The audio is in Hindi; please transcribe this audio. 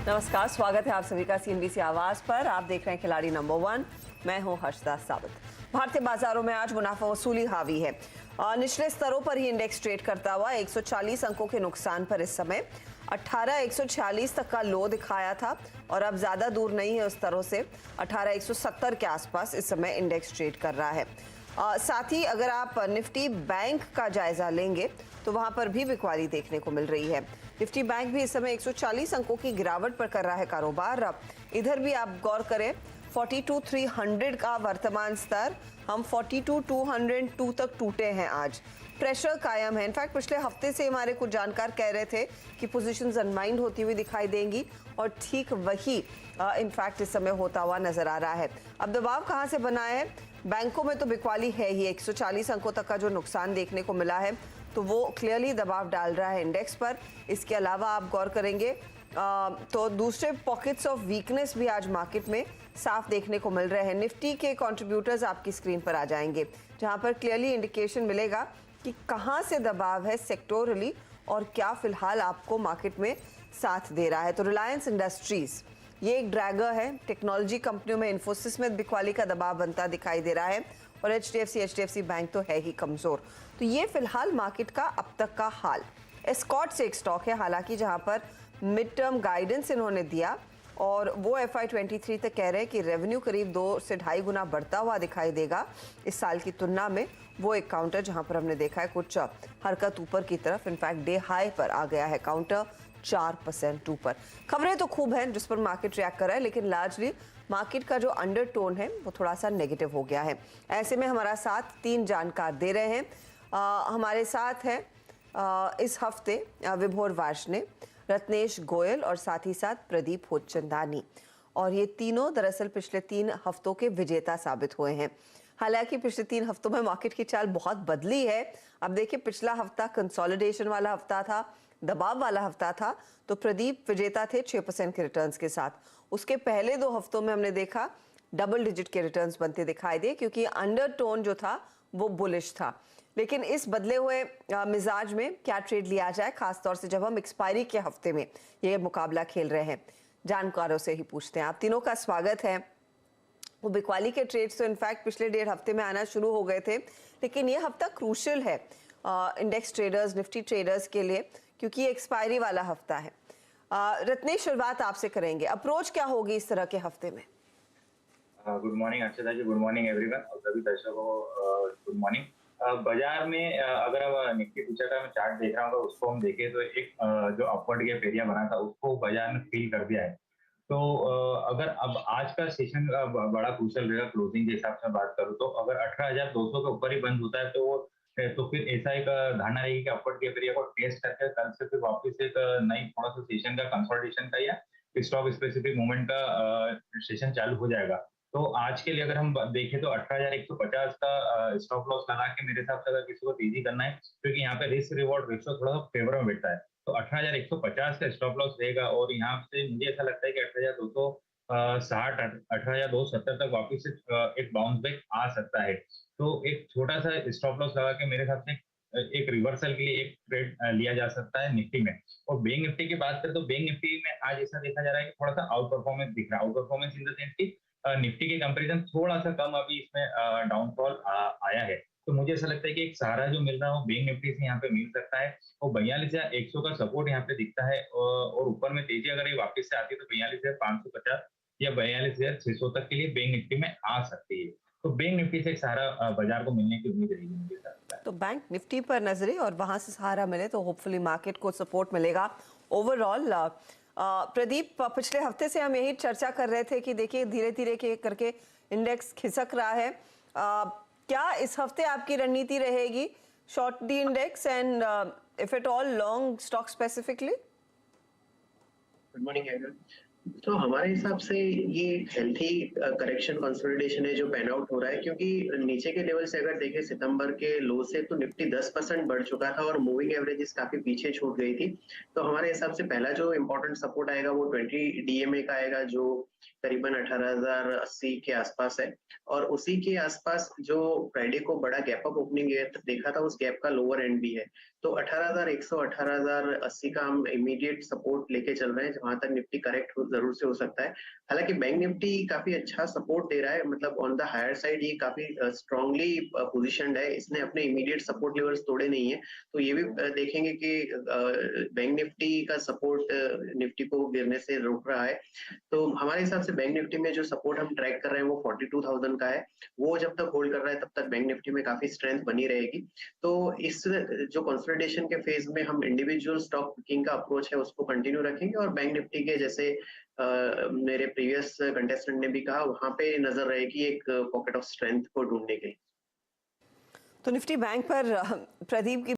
नमस्कार, स्वागत है आप सभी का सीएनबीसी आवाज पर। आप देख रहे हैं खिलाड़ी नंबर 1। मैं हूं हर्षदा सावत। भारतीय बाजारों में आज मुनाफा वसूली हावी है। निचले स्तरों पर ही इंडेक्स ट्रेड करता हुआ 140 अंकों के नुकसान पर इस समय 18,146 तक का लो दिखाया था और अब ज्यादा दूर नहीं है उस स्तरों से। 18,170 के आसपास इस समय इंडेक्स ट्रेड कर रहा है। साथ ही अगर आप निफ्टी बैंक का जायजा लेंगे तो वहां पर भी बिकवाली देखने को मिल रही है। निफ्टी बैंक भी इस समय 140 अंकों की गिरावट पर कर रहा है कारोबार। इधर भी आप गौर करें, 42,300 का वर्तमान स्तर, हम 42,202 तक टूटे हैं। आज प्रेशर कायम है। इनफैक्ट पिछले हफ्ते से हमारे कुछ जानकार कह रहे थे कि पोजीशंस अनवाइंड होती हुई दिखाई देंगी और ठीक वही इनफैक्ट इस समय होता हुआ नजर आ रहा है। अब दबाव कहां से बना है? बैंकों में तो बिकवाली है ही। 140 अंकों तक का जो नुकसान देखने को मिला है तो वो क्लियरली दबाव डाल रहा है इंडेक्स पर। इसके अलावा आप गौर करेंगे तो दूसरे पॉकेट्स ऑफ वीकनेस भी आज मार्केट में साफ देखने को मिल रहे हैं। निफ्टी के कंट्रीब्यूटर्स आपकी स्क्रीन पर आ जाएंगे, जहां पर क्लियरली इंडिकेशन मिलेगा कि कहां से दबाव है सेक्टोरली और क्या फिलहाल आपको मार्केट में साथ दे रहा है। तो रिलायंस इंडस्ट्रीज ये एक ड्रैगर है। टेक्नोलॉजी कंपनियों में इन्फोसिस में बिकवाली का दबाव बनता दिखाई दे रहा है और एचडीएफसी बैंक तो है ही कमजोर। तो ये फिलहाल मार्केट का अब तक का हाल। एस्कॉर्ट से एक स्टॉक है हालांकि, जहां पर मिड टर्म गाइडेंस इन्होंने दिया और वो FY23 तक कह रहे हैं कि रेवेन्यू करीब 2 से 2.5 गुना बढ़ता हुआ दिखाई देगा इस साल की तुलना में। वो एक काउंटर जहां पर हमने देखा है कुछ हरकत ऊपर की तरफ। इनफैक्ट डे हाई पर आ गया है काउंटर 4% ऊपर। खबरें तो खूब हैं जिस पर मार्केट रिएक्ट कर रहा है, लेकिन लार्जली मार्केट का जो अंडरटोन है वो थोड़ा सा नेगेटिव हो गया है। ऐसे में हमारा साथ 3 जानकार दे रहे हैं। हमारे साथ है इस हफ्ते विभोर वार्ष्णे, रत्नेश गोयल और साथ ही साथ प्रदीप होचंदानी। और ये तीनों दरअसल पिछले 3 हफ्तों के विजेता साबित हुए हैं। हालांकि पिछले 3 हफ्तों में मार्केट की चाल बहुत बदली है। अब देखिए, पिछला हफ्ता कंसोलिडेशन वाला हफ्ता था, दबाव वाला हफ्ता था, तो प्रदीप विजेता थे 6% के रिटर्न्स के साथ। उसके पहले 2 हफ्तों में हमने देखा डबल डिजिट के रिटर्न्स बनते दिखाई दिए, क्योंकि अंडरटोन जो था वो बुलिश था। लेकिन इस बदले हुए मिजाज में क्या ट्रेड लिया जाए, खासतौर से जब हम एक्सपायरी के हफ्ते में ये मुकाबला खेल रहे हैं, जानकारों से ही पूछते हैं। आप तीनों का स्वागत है। वो बिकवाली के ट्रेड्स तो इनफैक्ट पिछले 1.5 हफ्ते में आना शुरू हो गए थे, लेकिन ये हफ्ता क्रूशियल है इंडेक्स ट्रेडर्स, निफ्टी ट्रेडर्स के लिए, क्योंकि ये एक्सपायरी वाला हफ्ता है। रत्नेश, शुरुआत आपसे करेंगे। अप्रोच क्या होगी इस तरह के हफ्ते में? गुड मॉर्निंग अक्षता जी, गुड मॉर्निंग एवरीवन और सभी दर्शकों को गुड मॉर्निंग। बाजार में अगर हम निफ्टी फ्यूचर का मैं चार्ट देख रहा हूँ, उसको हम देखें तो एक जो अपवर्ड गैप एरिया बना था उसको बाजार ने फील कर दिया है। तो अगर अब आज का सेशन बड़ा क्रूशियल रहेगा। क्लोजिंग के हिसाब से बात करूँ तो अगर 18,200 के ऊपर ही बंद होता है तो फिर ऐसा एक धारणा रहेगी कि अपवर्ड गैप एरिया को टेस्ट करके कल से फिर वापस एक नई थोड़ा सा सेशन का कंसोलिडेशन का या स्टॉक स्पेसिफिक मूवमेंट का सेशन चालू हो जाएगा। तो आज के लिए अगर हम देखें तो 18,150 का स्टॉप लॉस लगा के मेरे हिसाब से अगर किसी को तेजी करना है, क्योंकि यहाँ पे रिस्क रिवॉर्ड रेशियो थोड़ा सा फेवर में बैठता है, तो 18,150 का स्टॉप लॉस रहेगा। और यहाँ से मुझे ऐसा लगता है कि 18,260 18,270 तक वापिस एक बाउंस बैक आ सकता है। तो एक छोटा सा स्टॉप लॉस लगा के मेरे हिसाब से एक रिवर्सल के लिए एक ट्रेड लिया जा सकता है निफ्टी में। और बैंक निफ्टी की बात करें तो बैंक निफ्टी में आज ऐसा देखा जा रहा है कि थोड़ा सा आउट परफॉर्मेंस दिख रहा है। Out performance in the sense की निफ्टी के कंपैरिजन थोड़ा सा कम अभी इसमें डाउनफॉल आया है। तो मुझे ऐसा लगता है कि एक सहारा जो मिल रहा है वो बैंक निफ्टी से यहाँ पे मिल सकता है। और 42,100 का सपोर्ट यहाँ पे दिखता है और ऊपर में तेजी अगर ये वापस से आती है तो 42,550 या 42,600 तक के लिए बैंक निफ्टी में आ सकती है। तो बैंक निफ्टी से एक सहारा बाजार को मिलने की उम्मीद रहेगी मुझे ऐसा लगता है। तो बैंक निफ्टी पर नजरें और वहां से सहारा मिले तो होपफुली मार्केट को सपोर्ट मिलेगा ओवरऑल। प्रदीप, पिछले हफ्ते से हम यही चर्चा कर रहे थे कि देखिए धीरे धीरे के करके इंडेक्स खिसक रहा है। क्या इस हफ्ते आपकी रणनीति रहेगी? Short the index and if at all long stock specifically? Good morning everyone. तो हमारे हिसाब से ये हेल्थी करेक्शन कंसोलिडेशन है जो पैन आउट हो रहा है, क्योंकि नीचे के लेवल से अगर देखें सितंबर के लो से तो निफ्टी 10% बढ़ चुका था और मूविंग एवरेजेस काफी पीछे छूट गई थी। तो हमारे हिसाब से पहला जो इम्पोर्टेंट सपोर्ट आएगा वो 20 DMA का आएगा, जो करीबन 18,080 के आसपास है और उसी के आसपास जो फ्राइडे को बड़ा गैप अप ओपनिंग देखा था, उस गैप का लोअर एंड भी है। तो 18,100 18,080 का हम इमीडिएट सपोर्ट लेके चल रहे हैं, जहां तक निफ्टी करेक्ट जरूर से हो सकता है। हालांकि बैंक निफ्टी काफी अच्छा सपोर्ट दे रहा है, मतलब ऑन द हायर साइड ये काफी स्ट्रांगली पोजीशनड है, इसने अपने इमीडिएट सपोर्ट लेवल्स तोड़े नहीं है। तो ये भी देखेंगे कि बैंक निफ्टी का सपोर्ट निफ्टी को गिरने से रोक रहा है। तो हमारे हिसाब से बैंक निफ्टी में जो सपोर्ट हम ट्रैक कर रहे हैं वो 42,000 का है। वो जब तक होल्ड कर रहा है तब तक बैंक निफ्टी में काफी स्ट्रेंथ बनी रहेगी। तो इस जो कंसोलिडेशन के फेज में हम इंडिविजुअल स्टॉक पिकिंग का अप्रोच है उसको कंटिन्यू रखेंगे और बैंक निफ्टी के जैसे मेरे प्रीवियस कंटेस्टेंट ने भी कहा, वहां पे नजर रहेगी एक पॉकेट ऑफ स्ट्रेंथ को ढूंढने के लिए। तो निफ्टी बैंक पर प्रदीप की